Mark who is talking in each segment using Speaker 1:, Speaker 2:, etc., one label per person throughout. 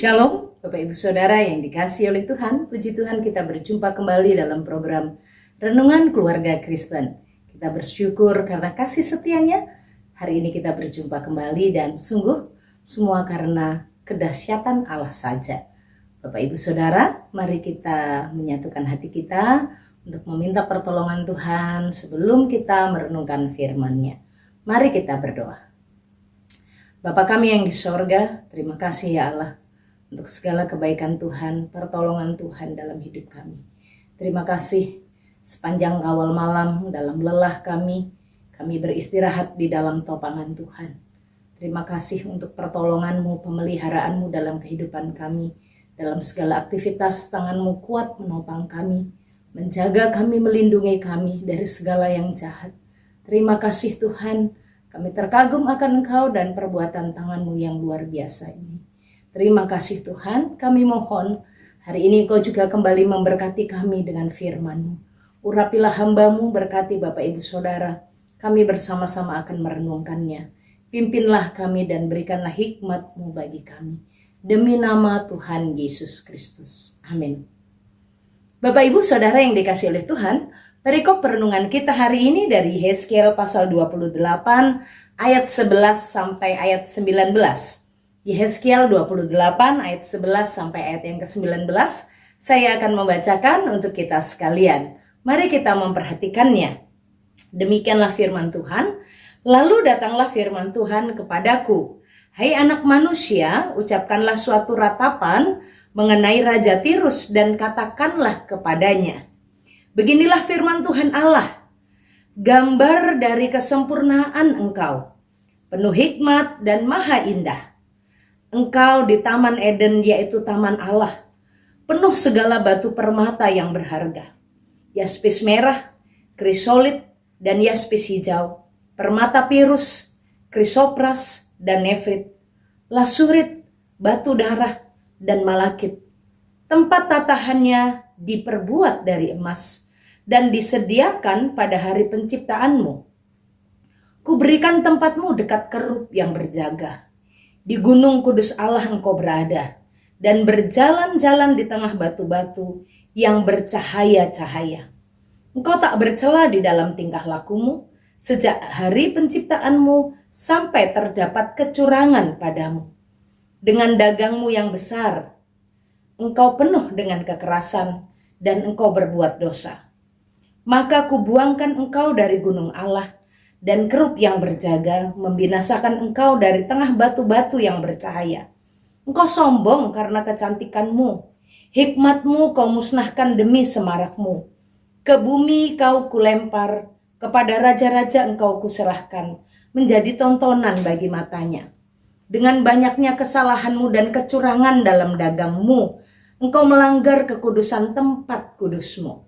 Speaker 1: Shalom, Bapak Ibu Saudara yang dikasihi oleh Tuhan. Puji Tuhan, kita berjumpa kembali dalam program Renungan Keluarga Kristen. Kita bersyukur karena kasih setianya. Hari ini kita berjumpa kembali dan sungguh semua karena kedahsyatan Allah saja. Bapak Ibu Saudara, mari kita menyatukan hati kita untuk meminta pertolongan Tuhan sebelum kita merenungkan firman-Nya. Mari kita berdoa. Bapa kami yang di sorga, terima kasih ya Allah untuk segala kebaikan Tuhan, pertolongan Tuhan dalam hidup kami. Terima kasih sepanjang kawal malam dalam lelah kami beristirahat di dalam topangan Tuhan. Terima kasih untuk pertolongan-Mu, pemeliharaanmu dalam kehidupan kami. Dalam segala aktivitas tangan-Mu kuat menopang kami, menjaga kami, melindungi kami dari segala yang jahat. Terima kasih Tuhan, kami terkagum akan Engkau dan perbuatan tangan-Mu yang luar biasa ini. Terima kasih Tuhan, kami mohon hari ini Engkau juga kembali memberkati kami dengan firman-Mu. Urapilah hamba-Mu, berkati Bapak Ibu Saudara, kami bersama-sama akan merenungkannya. Pimpinlah kami dan berikanlah hikmat-Mu bagi kami. Demi nama Tuhan Yesus Kristus. Amin. Bapak Ibu Saudara yang dikasihi oleh Tuhan, perikop perenungan kita hari ini dari Yehezkiel pasal 28 ayat 11 sampai ayat 19. Yehezkiel 28 ayat 11 sampai ayat yang ke-19. Saya akan membacakan untuk kita sekalian. Mari kita memperhatikannya. Demikianlah firman Tuhan. Lalu datanglah firman Tuhan kepadaku. Hai anak manusia, ucapkanlah suatu ratapan mengenai Raja Tirus dan katakanlah kepadanya. Beginilah firman Tuhan Allah, gambar dari kesempurnaan engkau, penuh hikmat dan maha indah. Engkau di Taman Eden, yaitu Taman Allah, penuh segala batu permata yang berharga. Yaspis merah, krisolit, dan yaspis hijau, permata pirus, krisopras, dan nefrit, lasurit, batu darah, dan malakit. Tempat tatahannya diperbuat dari emas dan disediakan pada hari penciptaanmu. Kuberikan tempatmu dekat kerub yang berjaga. Di gunung kudus Allah engkau berada dan berjalan-jalan di tengah batu-batu yang bercahaya-cahaya. Engkau tak bercela di dalam tingkah lakumu sejak hari penciptaanmu sampai terdapat kecurangan padamu. Dengan dagangmu yang besar, engkau penuh dengan kekerasan dan engkau berbuat dosa. Maka kubuangkan engkau dari gunung Allah dan kerub yang berjaga, membinasakan engkau dari tengah batu-batu yang bercahaya. Engkau sombong karena kecantikanmu, hikmatmu kau musnahkan demi semarakmu. Ke bumi kau kulempar, kepada raja-raja engkau kuserahkan, menjadi tontonan bagi matanya. Dengan banyaknya kesalahanmu dan kecurangan dalam dagangmu, engkau melanggar kekudusan tempat kudusmu.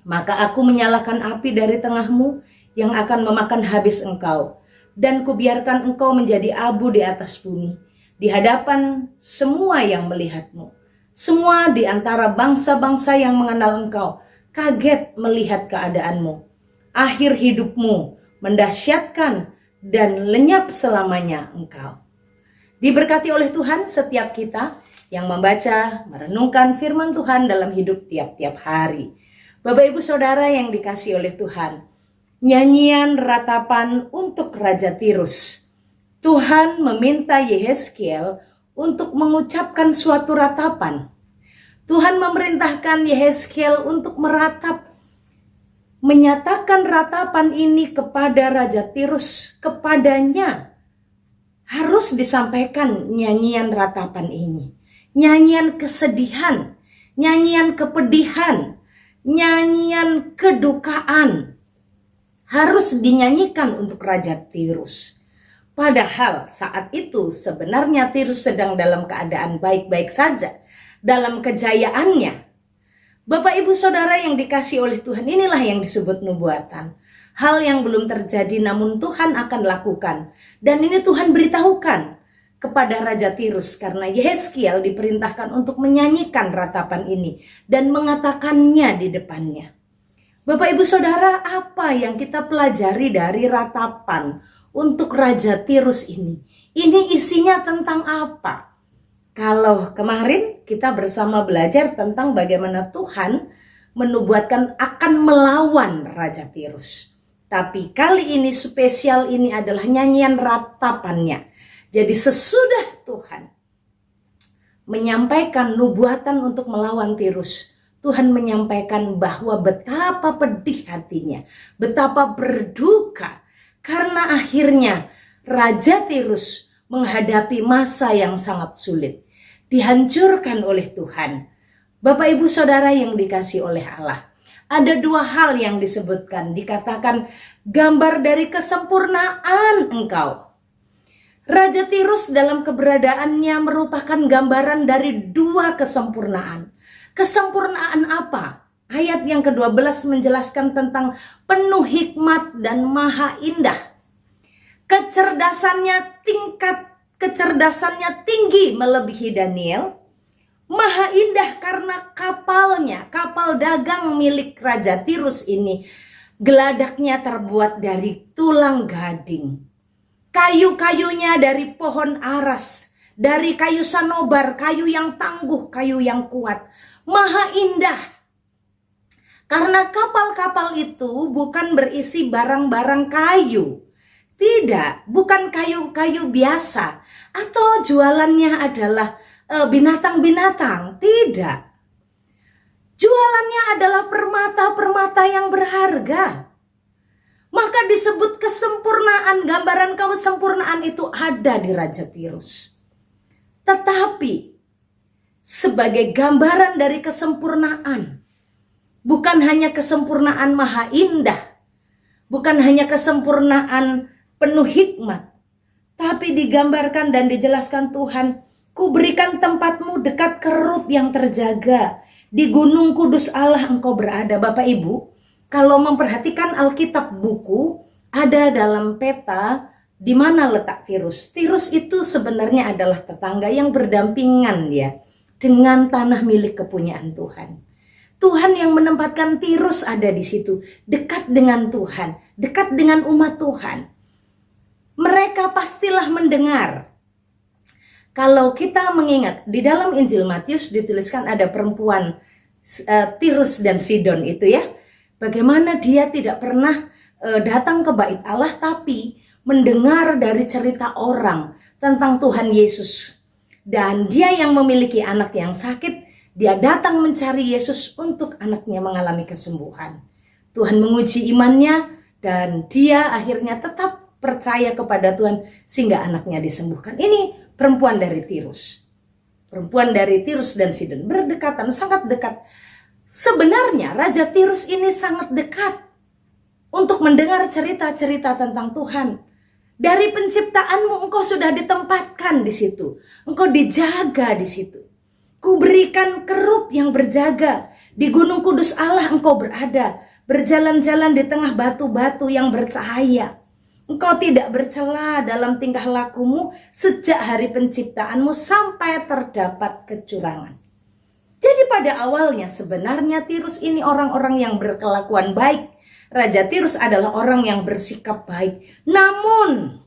Speaker 1: Maka aku menyalakan api dari tengahmu yang akan memakan habis engkau. Dan kubiarkan engkau menjadi abu di atas bumi, di hadapan semua yang melihatmu. Semua di antara bangsa-bangsa yang mengenal engkau kaget melihat keadaanmu. Akhir hidupmu mendahsyatkan dan lenyap selamanya engkau. Diberkati oleh Tuhan setiap kita yang membaca, merenungkan firman Tuhan dalam hidup tiap-tiap hari. Bapak Ibu Saudara yang dikasihi oleh Tuhan, nyanyian ratapan untuk Raja Tirus. Tuhan meminta Yehezkiel untuk mengucapkan suatu ratapan. Tuhan memerintahkan Yehezkiel untuk meratap, menyatakan ratapan ini kepada Raja Tirus. Kepadanya harus disampaikan nyanyian ratapan ini. Nyanyian kesedihan, nyanyian kepedihan, nyanyian kedukaan harus dinyanyikan untuk Raja Tirus. Padahal saat itu sebenarnya Tirus sedang dalam keadaan baik-baik saja, dalam kejayaannya. Bapak Ibu Saudara yang dikasihi oleh Tuhan, inilah yang disebut nubuatan. Hal yang belum terjadi namun Tuhan akan lakukan. Dan ini Tuhan beritahukan kepada Raja Tirus karena Yehezkiel diperintahkan untuk menyanyikan ratapan ini dan mengatakannya di depannya. Bapak Ibu Saudara, apa yang kita pelajari dari ratapan untuk Raja Tirus ini? Ini isinya tentang apa? Kalau kemarin kita bersama belajar tentang bagaimana Tuhan menubuatkan akan melawan Raja Tirus. Tapi kali ini spesial, ini adalah nyanyian ratapannya. Jadi sesudah Tuhan menyampaikan nubuatan untuk melawan Tirus, Tuhan menyampaikan bahwa betapa pedih hatinya, betapa berduka karena akhirnya Raja Tirus menghadapi masa yang sangat sulit. Dihancurkan oleh Tuhan. Bapak ibu saudara yang dikasih oleh Allah, ada dua hal yang disebutkan, dikatakan gambar dari kesempurnaan engkau. Raja Tirus dalam keberadaannya merupakan gambaran dari dua kesempurnaan. Kesempurnaan apa? Ayat yang ke-12 menjelaskan tentang penuh hikmat dan maha indah. Kecerdasannya tinggi melebihi Daniel. Maha indah karena kapalnya, kapal dagang milik Raja Tirus ini, geladaknya terbuat dari tulang gading. Kayu-kayunya dari pohon aras, dari kayu sanobar, kayu yang tangguh, kayu yang kuat. Maha indah. Karena kapal-kapal itu bukan berisi barang-barang kayu. Tidak, bukan kayu-kayu biasa. Atau jualannya adalah binatang-binatang. Tidak. Jualannya adalah permata-permata yang berharga. Maka disebut kesempurnaan, gambaran kesempurnaan itu ada di Raja Tirus. Tetapi sebagai gambaran dari kesempurnaan, bukan hanya kesempurnaan maha indah, bukan hanya kesempurnaan penuh hikmat, tapi digambarkan dan dijelaskan Tuhan, ku berikan tempatmu dekat kerub yang terjaga, di gunung kudus Allah engkau berada. Bapak Ibu, kalau memperhatikan Alkitab buku, ada dalam peta di mana letak Tirus. Tirus itu sebenarnya adalah tetangga yang berdampingan ya dengan tanah milik kepunyaan Tuhan. Tuhan yang menempatkan Tirus ada di situ, dekat dengan Tuhan, dekat dengan umat Tuhan. Mereka pastilah mendengar. Kalau kita mengingat di dalam Injil Matius dituliskan ada perempuan Tirus dan Sidon itu ya. Bagaimana dia tidak pernah datang ke bait Allah, tapi mendengar dari cerita orang tentang Tuhan Yesus. Dan dia yang memiliki anak yang sakit, dia datang mencari Yesus untuk anaknya mengalami kesembuhan. Tuhan menguji imannya dan dia akhirnya tetap percaya kepada Tuhan sehingga anaknya disembuhkan. Ini perempuan dari Tirus. Perempuan dari Tirus dan Sidon berdekatan, sangat dekat. Sebenarnya Raja Tirus ini sangat dekat untuk mendengar cerita-cerita tentang Tuhan. Dari penciptaanmu engkau sudah ditempatkan di situ. Engkau dijaga di situ. Ku berikan kerub yang berjaga. Di gunung kudus Allah engkau berada. Berjalan-jalan di tengah batu-batu yang bercahaya. Engkau tidak bercela dalam tingkah lakumu sejak hari penciptaanmu sampai terdapat kecurangan. Jadi pada awalnya sebenarnya Tirus ini orang-orang yang berkelakuan baik. Raja Tirus adalah orang yang bersikap baik. Namun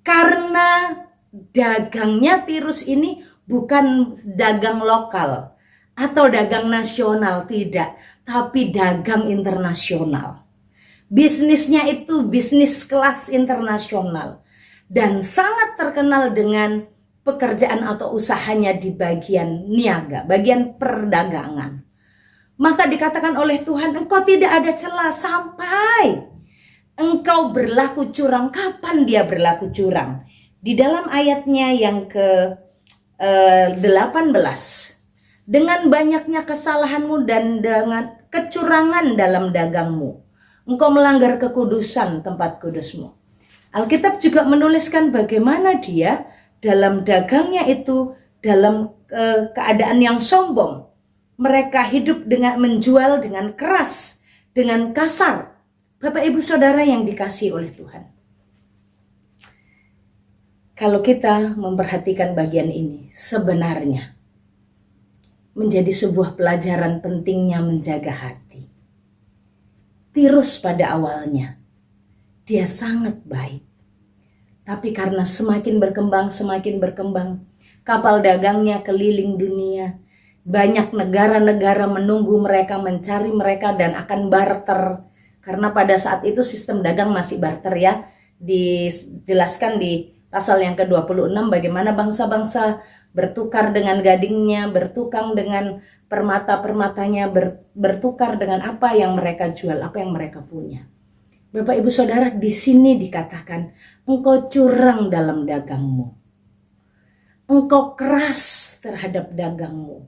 Speaker 1: karena dagangnya Tirus ini bukan dagang lokal atau dagang nasional, tidak, tapi dagang internasional. Bisnisnya itu bisnis kelas internasional dan sangat terkenal dengan pekerjaan atau usahanya di bagian niaga, bagian perdagangan. Maka dikatakan oleh Tuhan, engkau tidak ada celah sampai engkau berlaku curang. Kapan dia berlaku curang? Di dalam ayatnya yang ke-18, dengan banyaknya kesalahanmu dan dengan kecurangan dalam dagangmu, engkau melanggar kekudusan tempat kudusmu. Alkitab juga menuliskan bagaimana dia dalam dagangnya itu dalam keadaan yang sombong. Mereka hidup dengan menjual dengan keras, dengan kasar. Bapak ibu saudara yang dikasihi oleh Tuhan. Kalau kita memperhatikan bagian ini, sebenarnya menjadi sebuah pelajaran pentingnya menjaga hati. Tirus pada awalnya, dia sangat baik. Tapi karena semakin berkembang, kapal dagangnya keliling dunia. Banyak negara-negara menunggu mereka, mencari mereka dan akan barter. Karena pada saat itu sistem dagang masih barter ya. Dijelaskan di pasal yang ke-26 bagaimana bangsa-bangsa bertukar dengan gadingnya, bertukar dengan permata-permatanya, bertukar dengan apa yang mereka jual, apa yang mereka punya. Bapak Ibu Saudara, di sini dikatakan engkau curang dalam dagangmu. Engkau keras terhadap dagangmu.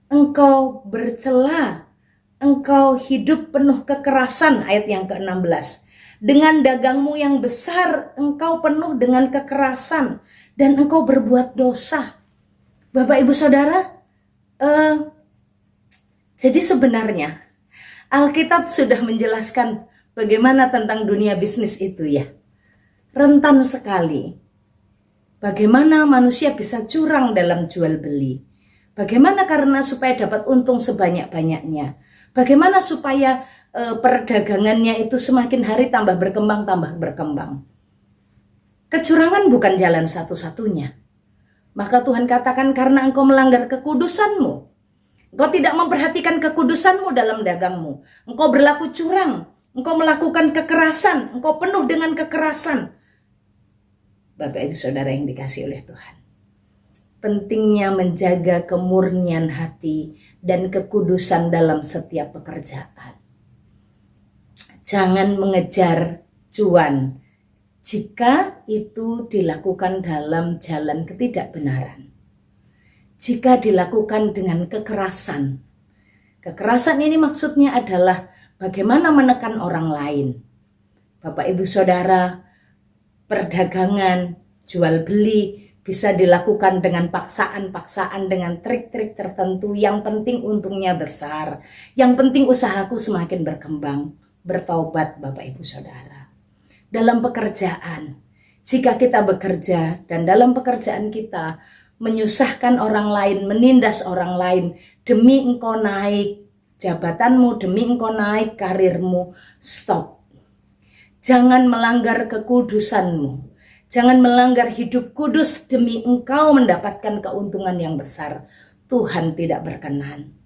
Speaker 1: Engkau bercela, engkau hidup penuh kekerasan, ayat yang ke-16. Dengan dagangmu yang besar, engkau penuh dengan kekerasan, dan engkau berbuat dosa. Bapak Ibu Saudara, jadi sebenarnya Alkitab sudah menjelaskan bagaimana tentang dunia bisnis itu ya. Rentan sekali. Bagaimana manusia bisa curang dalam jual beli. Bagaimana karena supaya dapat untung sebanyak-banyaknya. Bagaimana supaya perdagangannya itu semakin hari tambah berkembang. Kecurangan bukan jalan satu-satunya. Maka Tuhan katakan karena engkau melanggar kekudusanmu. Engkau tidak memperhatikan kekudusanmu dalam dagangmu. Engkau berlaku curang. Engkau melakukan kekerasan. Engkau penuh dengan kekerasan. Bapak Ibu Saudara yang dikasihi oleh Tuhan. Pentingnya menjaga kemurnian hati dan kekudusan dalam setiap pekerjaan. Jangan mengejar cuan jika itu dilakukan dalam jalan ketidakbenaran. Jika dilakukan dengan kekerasan. Kekerasan ini maksudnya adalah bagaimana menekan orang lain. Bapak Ibu Saudara, perdagangan, jual beli bisa dilakukan dengan paksaan-paksaan, dengan trik-trik tertentu. Yang penting untungnya besar. Yang penting usahaku semakin berkembang. Bertaubat Bapak Ibu Saudara. Dalam pekerjaan, jika kita bekerja dan dalam pekerjaan kita menyusahkan orang lain, menindas orang lain, demi engkau naik jabatanmu, demi engkau naik karirmu, stop. Jangan melanggar kekudusanmu. Jangan melanggar hidup kudus demi engkau mendapatkan keuntungan yang besar. Tuhan tidak berkenan.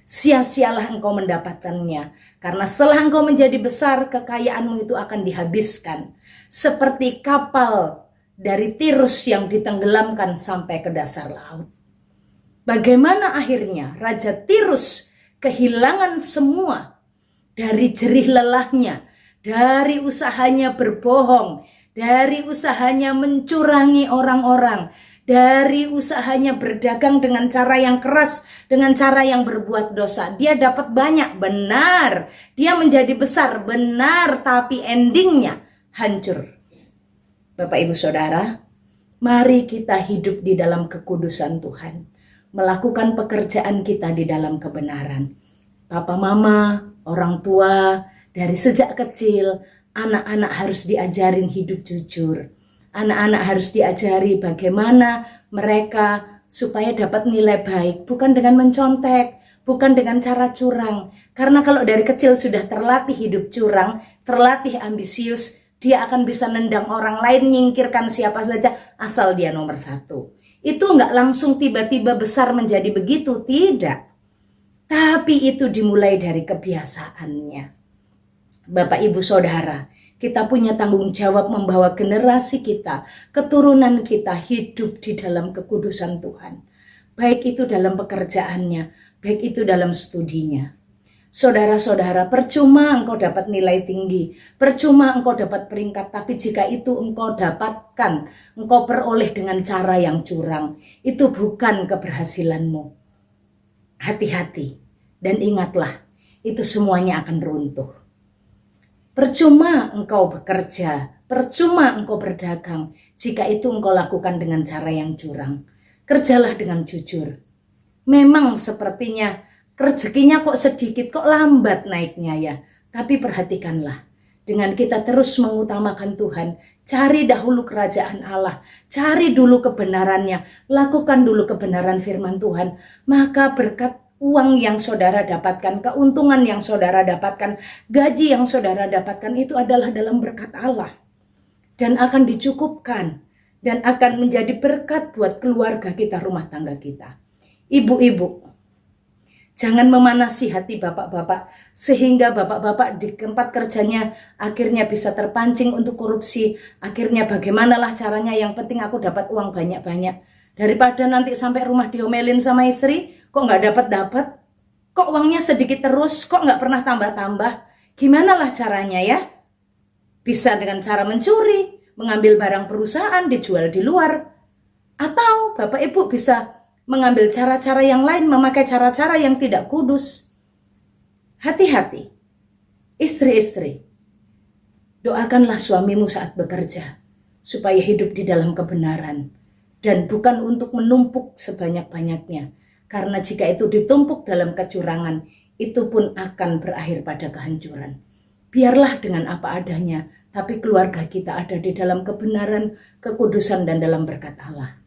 Speaker 1: Sia-sialah engkau mendapatkannya. Karena setelah engkau menjadi besar, kekayaanmu itu akan dihabiskan. Seperti kapal dari Tirus yang ditenggelamkan sampai ke dasar laut. Bagaimana akhirnya Raja Tirus kehilangan semua dari jerih lelahnya, dari usahanya berbohong, dari usahanya mencurangi orang-orang, dari usahanya berdagang dengan cara yang keras, dengan cara yang berbuat dosa. Dia dapat banyak, benar. Dia menjadi besar, benar. Tapi endingnya hancur. Bapak Ibu Saudara, mari kita hidup di dalam kekudusan Tuhan. Melakukan pekerjaan kita di dalam kebenaran. Papa mama, orang tua, dari sejak kecil, anak-anak harus diajarin hidup jujur. Anak-anak harus diajari bagaimana mereka supaya dapat nilai baik. Bukan dengan mencontek, bukan dengan cara curang. Karena kalau dari kecil sudah terlatih hidup curang, terlatih ambisius, dia akan bisa nendang orang lain, nyingkirkan siapa saja asal dia nomor satu. Itu nggak langsung tiba-tiba besar menjadi begitu, tidak. Tapi itu dimulai dari kebiasaannya. Bapak Ibu Saudara, kita punya tanggung jawab membawa generasi kita, keturunan kita hidup di dalam kekudusan Tuhan. Baik itu dalam pekerjaannya, baik itu dalam studinya. Saudara-saudara, percuma engkau dapat nilai tinggi, percuma engkau dapat peringkat, tapi jika itu engkau dapatkan, engkau peroleh dengan cara yang curang, itu bukan keberhasilanmu. Hati-hati dan ingatlah, itu semuanya akan runtuh. Percuma engkau bekerja, percuma engkau berdagang, jika itu engkau lakukan dengan cara yang curang. Kerjalah dengan jujur. Memang sepertinya rezekinya kok sedikit, kok lambat naiknya ya. Tapi perhatikanlah, dengan kita terus mengutamakan Tuhan, cari dahulu kerajaan Allah, cari dulu kebenarannya, lakukan dulu kebenaran firman Tuhan, maka berkat uang yang saudara dapatkan, keuntungan yang saudara dapatkan, gaji yang saudara dapatkan itu adalah dalam berkat Allah. Dan akan dicukupkan. dan akan menjadi berkat buat keluarga kita, rumah tangga kita. Ibu-ibu, jangan memanasi hati bapak-bapak sehingga bapak-bapak di tempat kerjanya akhirnya bisa terpancing untuk korupsi. Akhirnya bagaimanalah caranya, yang penting aku dapat uang banyak-banyak. Daripada nanti sampai rumah diomelin sama istri, kok nggak dapat-dapat, kok uangnya sedikit terus, kok nggak pernah tambah-tambah. Gimanalah caranya ya? Bisa dengan cara mencuri, mengambil barang perusahaan dijual di luar. Atau Bapak Ibu bisa mengambil cara-cara yang lain, memakai cara-cara yang tidak kudus. Hati-hati, istri-istri, doakanlah suamimu saat bekerja, supaya hidup di dalam kebenaran, dan bukan untuk menumpuk sebanyak-banyaknya. Karena jika itu ditumpuk dalam kecurangan, itu pun akan berakhir pada kehancuran. Biarlah dengan apa adanya, tapi keluarga kita ada di dalam kebenaran, kekudusan, dan dalam berkat Allah.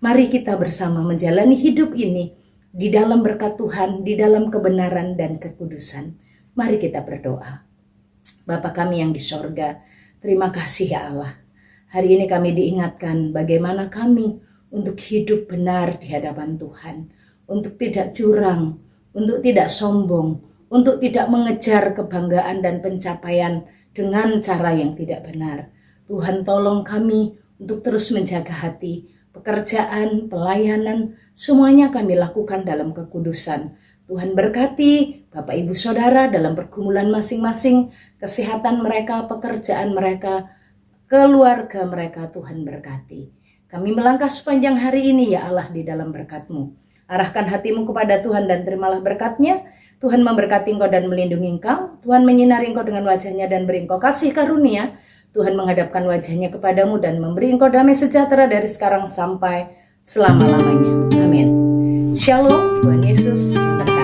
Speaker 1: Mari kita bersama menjalani hidup ini di dalam berkat Tuhan, di dalam kebenaran dan kekudusan. Mari kita berdoa. Bapa kami yang di sorga, terima kasih ya Allah. Hari ini kami diingatkan bagaimana kami untuk hidup benar di hadapan Tuhan. Untuk tidak curang, untuk tidak sombong, untuk tidak mengejar kebanggaan dan pencapaian dengan cara yang tidak benar. Tuhan tolong kami untuk terus menjaga hati, pekerjaan, pelayanan, semuanya kami lakukan dalam kekudusan. Tuhan berkati Bapak Ibu Saudara dalam pergumulan masing-masing, kesehatan mereka, pekerjaan mereka, keluarga mereka. Tuhan berkati. Kami melangkah sepanjang hari ini ya Allah di dalam berkat-Mu. Arahkan hatimu kepada Tuhan dan terimalah berkat-Nya. Tuhan memberkati engkau dan melindungi engkau. Tuhan menyinari engkau dengan wajah-Nya dan beri engkau kasih karunia. Tuhan menghadapkan wajah-Nya kepadamu dan memberi engkau damai sejahtera dari sekarang sampai selama-lamanya. Amin. Shalom, Tuhan Yesus memberkati.